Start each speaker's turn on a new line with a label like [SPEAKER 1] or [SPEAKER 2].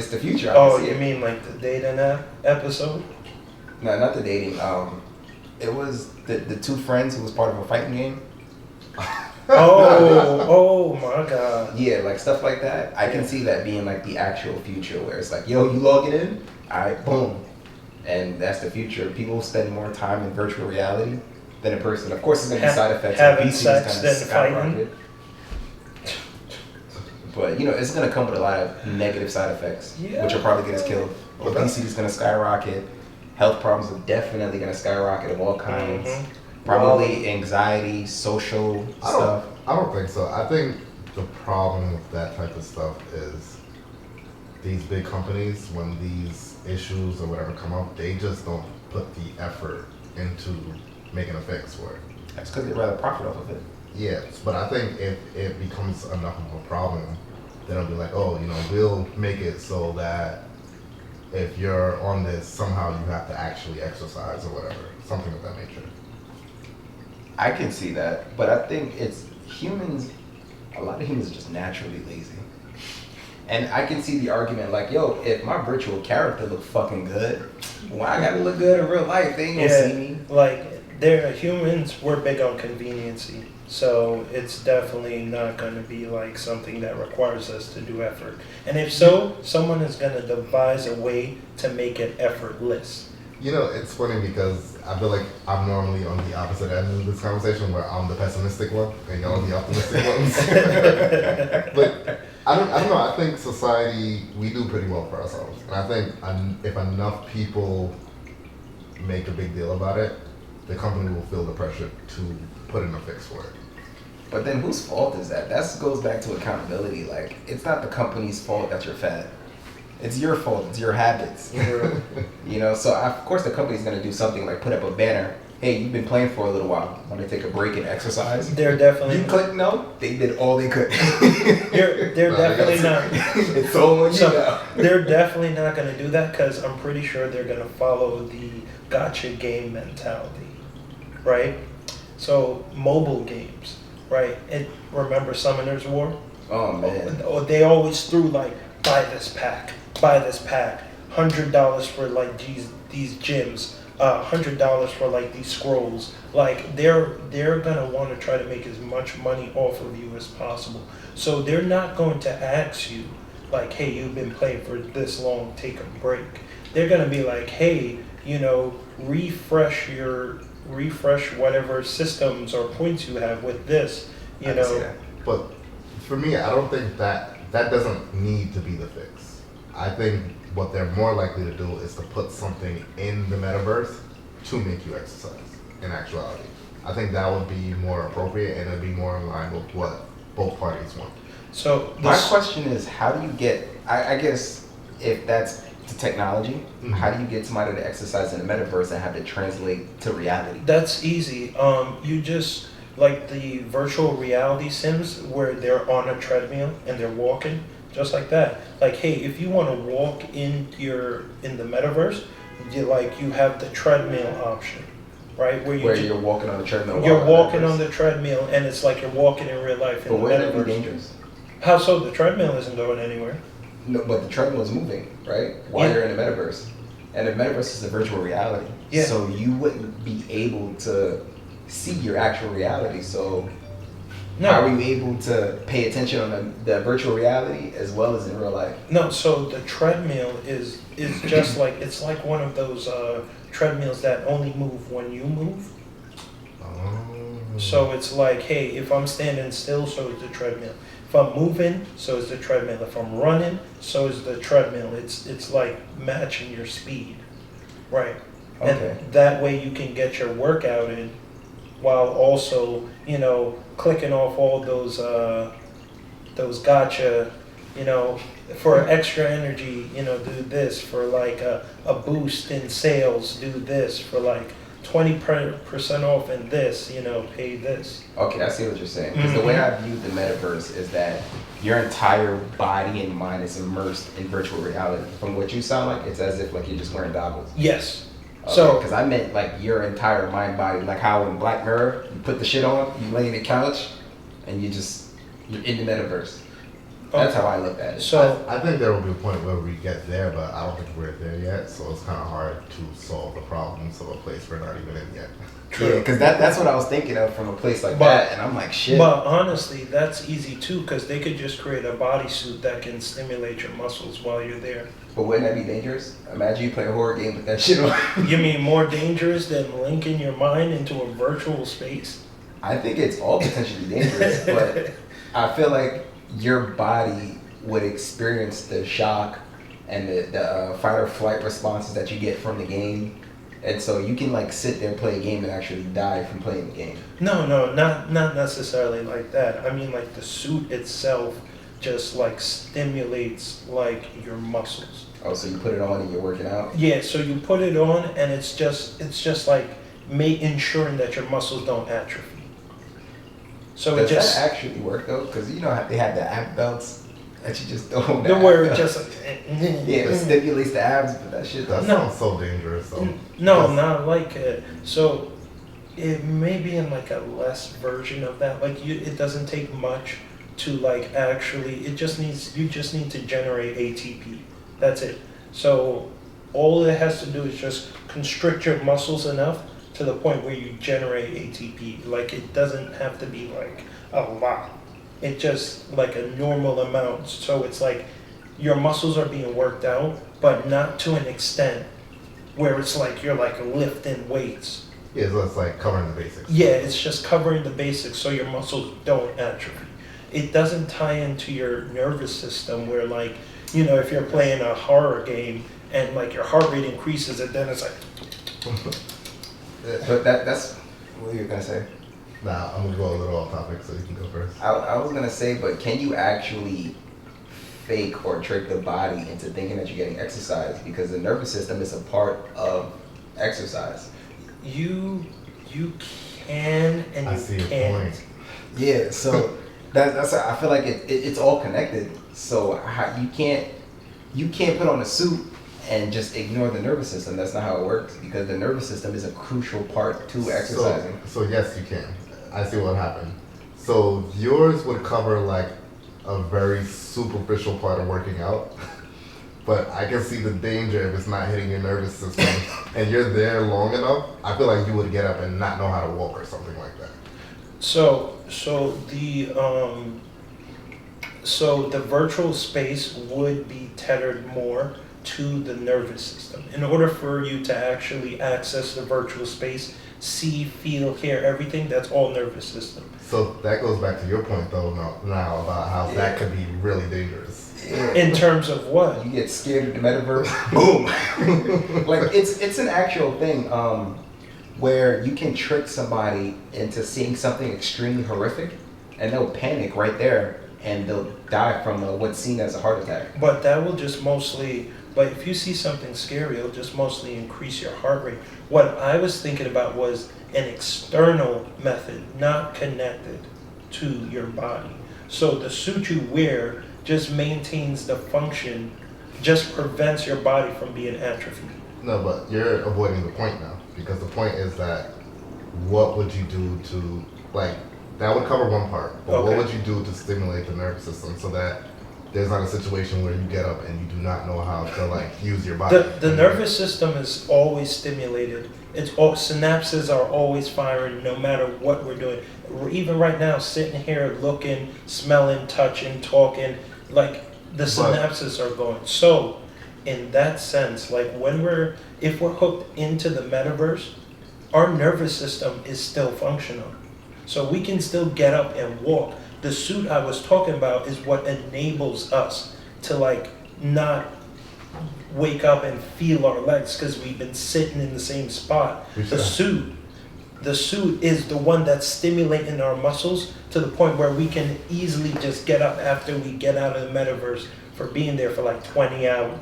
[SPEAKER 1] It's the future.
[SPEAKER 2] Oh, you mean like the dating app episode?
[SPEAKER 1] No, not the dating. It was the two friends who was part of a fighting game.
[SPEAKER 2] Oh my God.
[SPEAKER 1] Yeah, like stuff like that. I can see that being like the actual future where it's like, yo, you logging in? Alright, boom. And that's the future. People spend more time in virtual reality than in person. Of course, there's going to be side effects.
[SPEAKER 2] Having sex than fighting.
[SPEAKER 1] But, it's going to come with a lot of negative side effects, which will probably get us killed. Obesity is going to skyrocket. Health problems are definitely going to skyrocket of all kinds. Probably anxiety, social stuff.
[SPEAKER 3] I don't think so. I think the problem with that type of stuff is these big companies, when these issues or whatever come up, they just don't put the effort into making a fix for it.
[SPEAKER 1] That's because they'd rather profit off of it.
[SPEAKER 3] Yes, but I think if it becomes enough of a problem, then it'll be like, we'll make it so that if you're on this, somehow you have to actually exercise or whatever, something of that nature.
[SPEAKER 1] I can see that, but I think it's humans, a lot of humans are just naturally lazy. And I can see the argument like, yo, if my virtual character look fucking good, why I gotta look good in real life? They ain't gonna see me.
[SPEAKER 2] Like, they're humans, we're big on conveniency. So it's definitely not going to be like something that requires us to do effort. And if so, someone is going to devise a way to make it effortless.
[SPEAKER 3] It's funny because I feel like I'm normally on the opposite end of this conversation where I'm the pessimistic one and y'all the optimistic ones. But I don't know. I think society, we do pretty well for ourselves. And I think if enough people make a big deal about it, the company will feel the pressure to put in a fix for it.
[SPEAKER 1] But then whose fault is that? That goes back to accountability. Like, it's not the company's fault that you're fat. It's your fault. It's your habits. So of course the company's going to do something like put up a banner. Hey, you've been playing for a little while. Want to take a break and exercise?
[SPEAKER 2] They're definitely...
[SPEAKER 1] You click no? They did all they could.
[SPEAKER 2] They're definitely not...
[SPEAKER 1] It's all on you now.
[SPEAKER 2] They're definitely not going to do that because I'm pretty sure they're going to follow the gotcha game mentality. Right? So, mobile games, right? Remember Summoner's War?
[SPEAKER 1] Oh, man.
[SPEAKER 2] They always threw, like, buy this pack, $100 for, like, these gyms, $100 for, like, these scrolls. Like, they're going to want to try to make as much money off of you as possible. So, they're not going to ask you, like, hey, you've been playing for this long, take a break. They're going to be like, hey, refresh whatever systems or points you have with this,
[SPEAKER 3] But for me, I don't think that doesn't need to be the fix. I think what they're more likely to do is to put something in the metaverse to make you exercise in actuality. I think that would be more appropriate and it'd be more in line with what both parties want.
[SPEAKER 1] So my question is, how do you get, I guess if that's the technology, how do you get somebody to exercise in the metaverse and have it translate to reality?
[SPEAKER 2] That's easy. You just, like the virtual reality sims where they're on a treadmill and they're walking, just like that. Like, hey, if you want to walk in the metaverse, you have the treadmill option, right? Where
[SPEAKER 1] you're walking on the treadmill.
[SPEAKER 2] You're walking on the treadmill and it's like you're walking in real life in the metaverse.
[SPEAKER 1] But be dangerous?
[SPEAKER 2] How so? The treadmill isn't going anywhere.
[SPEAKER 1] No, but the treadmill is moving, right? While you're in the metaverse. And the metaverse is a virtual reality.
[SPEAKER 2] Yeah.
[SPEAKER 1] So you wouldn't be able to see your actual reality. So how are you able to pay attention on the virtual reality as well as in real life?
[SPEAKER 2] No, so the treadmill is just like, it's like one of those treadmills that only move when you move. So it's like, hey, if I'm standing still, so is the treadmill. If I'm moving, so is the treadmill. If I'm running, so is the treadmill. It's like matching your speed, right?
[SPEAKER 1] Okay.
[SPEAKER 2] And that way you can get your workout in while also, clicking off all those gotcha, for extra energy, do this. For like a boost in sales, do this. For like 20% off in this, pay this.
[SPEAKER 1] Okay, I see what you're saying. Because the way I view the metaverse is that your entire body and mind is immersed in virtual reality. From what you sound like, it's as if like you're just wearing goggles.
[SPEAKER 2] Yes.
[SPEAKER 1] Okay,
[SPEAKER 2] So,
[SPEAKER 1] because I meant like your entire mind body, like how in Black Mirror, you put the shit on, you lay in the couch, and you're in the metaverse. That's how I looked at it.
[SPEAKER 2] So
[SPEAKER 3] I think there will be a point where we get there, but I don't think we're there yet. So it's kind of hard to solve the problems of a place we're not even in yet.
[SPEAKER 1] Yeah, because that's what I was thinking of from a place like
[SPEAKER 2] But-
[SPEAKER 1] that, and I'm like, shit.
[SPEAKER 2] But honestly, that's easy too, because they could just create a bodysuit that can stimulate your muscles while you're there.
[SPEAKER 1] But wouldn't that be dangerous? Imagine you play a horror game with that shit on.
[SPEAKER 2] You mean more dangerous than linking your mind into a virtual space?
[SPEAKER 1] I think it's all potentially dangerous, but I feel like your body would experience the shock and the fight or flight responses that you get from the game. And so you can like sit there and play a game and actually die from playing the game.
[SPEAKER 2] No, not necessarily like that. I mean, like the suit itself just like stimulates like your muscles.
[SPEAKER 1] Oh, so you put it on and you're working out?
[SPEAKER 2] Yeah, so you put it on and it's just like ensuring that your muscles don't atrophy. So
[SPEAKER 1] Does
[SPEAKER 2] it just
[SPEAKER 1] that actually work though? Because you know how they have the ab belts that you just throw on
[SPEAKER 2] the
[SPEAKER 1] ab
[SPEAKER 2] word
[SPEAKER 1] belt.
[SPEAKER 2] just
[SPEAKER 1] Yeah, it stimulates the abs, but that shit
[SPEAKER 3] That
[SPEAKER 1] doesn't.
[SPEAKER 3] sounds so dangerous, though.
[SPEAKER 2] No, not like it. So it may be in like a less version of that. Like it doesn't take much to like actually. You just need to generate ATP. That's it. So all it has to do is just constrict your muscles enough to the point where you generate ATP. Like it doesn't have to be like a lot. It just like a normal amount. So it's like your muscles are being worked out, but not to an extent where it's like you're like lifting weights.
[SPEAKER 3] Yeah, so it's like covering the basics.
[SPEAKER 2] Yeah, it's just covering the basics so your muscles don't atrophy. It doesn't tie into your nervous system where like, you know, if you're playing a horror game and like your heart rate increases and then it's like
[SPEAKER 1] But that's what you were gonna say.
[SPEAKER 3] Nah, I'm gonna go a little off topic, so you can go first.
[SPEAKER 1] I was gonna say, but can you actually fake or trick the body into thinking that you're getting exercise? Because the nervous system is a part of exercise.
[SPEAKER 2] you can and
[SPEAKER 3] I
[SPEAKER 2] you
[SPEAKER 3] see your
[SPEAKER 2] can't.
[SPEAKER 3] point.
[SPEAKER 1] Yeah, so that's I feel like it's all connected. So you can't put on a suit and just ignore the nervous system. That's not how it works, because the nervous system is a crucial part to exercising.
[SPEAKER 3] So yes, you can. I see what happened. So yours would cover like a very superficial part of working out, but I can see the danger if it's not hitting your nervous system and you're there long enough. I feel like you would get up and not know how to walk or something like that.
[SPEAKER 2] So the virtual space would be tethered more to the nervous system. In order for you to actually access the virtual space, see, feel, hear everything, that's all nervous system.
[SPEAKER 3] So that goes back to your point though now about how that could be really dangerous.
[SPEAKER 2] In terms of what?
[SPEAKER 1] You get scared of the metaverse, boom. Like it's an actual thing where you can trick somebody into seeing something extremely horrific, and they'll panic right there, and they'll die from what's seen as a heart attack.
[SPEAKER 2] But that will just mostly, but if you see something scary, it'll just mostly increase your heart rate. What I was thinking about was an external method, not connected to your body. So the suit you wear just maintains the function, just prevents your body from being atrophied.
[SPEAKER 3] No, but you're avoiding the point now, because the point is that what would you do to, like, that would cover one part, but
[SPEAKER 2] Okay.
[SPEAKER 3] what would you do to stimulate the nervous system so that there's not a situation where you get up and you do not know how to like use your body?
[SPEAKER 2] The nervous system is always stimulated. It's all synapses are always firing no matter what we're doing. We're even right now sitting here looking, smelling, touching, talking, like the synapses are going. So in that sense, like if we're hooked into the metaverse, our nervous system is still functional. So we can still get up and walk. The suit I was talking about is what enables us to like not wake up and feel our legs because we've been sitting in the same spot. The suit is the one that's stimulating our muscles to the point where we can easily just get up after we get out of the metaverse for being there for like 20 hours.